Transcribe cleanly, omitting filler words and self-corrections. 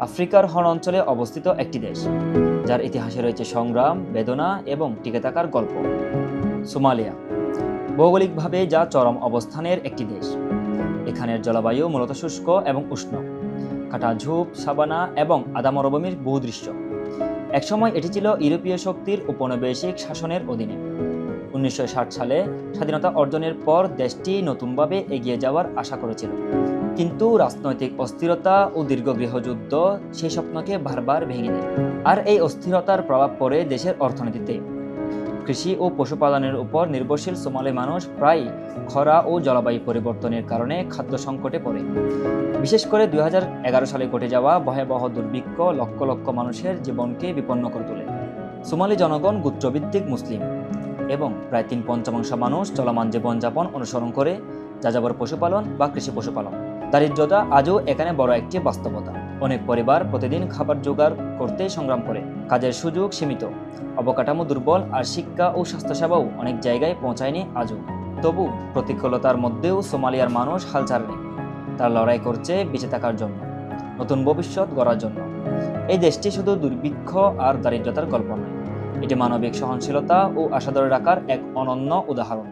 আফ্রিকার হর্ন অঞ্চলে অবস্থিত একটি দেশ, যার ইতিহাসে রয়েছে সংগ্রাম, বেদনা এবং টিকে থাকার গল্প। সোমালিয়া ভৌগোলিকভাবে যা চরম অবস্থানের একটি দেশ। এখানের জলবায়ু মূলত শুষ্ক এবং উষ্ণ, কাটা ঝোপ, সাভানা এবং আদা মরুভূমির ভূদৃশ্য। একসময় এটি ছিল ইউরোপীয় শক্তির উপনিবেশিক শাসনের অধীনে। 1960 সালে স্বাধীনতা অর্জনের পর দেশটি নতুনভাবে এগিয়ে যাওয়ার আশা করেছিল, কিন্তু রাজনৈতিক অস্থিরতা ও দীর্ঘ গৃহযুদ্ধ সেই স্বপ্নকে বারবার ভেঙে দেয়। আর এই অস্থিরতার প্রভাব পড়ে দেশের অর্থনীতিতে। কৃষি ও পশুপালনের উপর নির্ভরশীল সোমালি মানুষ প্রায় খরা ও জলবায়ু পরিবর্তনের কারণে খাদ্য সংকটে পড়ে। বিশেষ করে 2011 সালে ঘটে যাওয়া ভয়াবহ দুর্ভিক্ষ লক্ষ লক্ষ মানুষের জীবনকে বিপন্ন করে তোলে। সোমালি জনগণ গোত্রভিত্তিক মুসলিম এবং প্রায় 3/5 মানুষ চলমান জীবনযাপন অনুসরণ করে, যাযাবর পশুপালন বা কৃষি পশুপালন। দারিদ্রতা আজও এখানে বড় একটি বাস্তবতা। অনেক পরিবার প্রতিদিন খাবার জোগাড় করতে সংগ্রাম করে। কাজের সুযোগ সীমিত, অবকাঠামো দুর্বল, আর শিক্ষা ও স্বাস্থ্যসেবাও অনেক জায়গায় পৌঁছায়নি আজও। তবু প্রতিকূলতার মধ্যেও সোমালিয়ার মানুষ হাল ছাড়েনি। তারা লড়াই করছে বেঁচে থাকার জন্য, নতুন ভবিষ্যৎ গড়ার জন্য। এই দেশটি শুধু দুর্ভিক্ষ আর দারিদ্রতার গল্প নয়, এটি মানবিক সহনশীলতা ও আশা ধরে রাখার এক অনন্য উদাহরণ।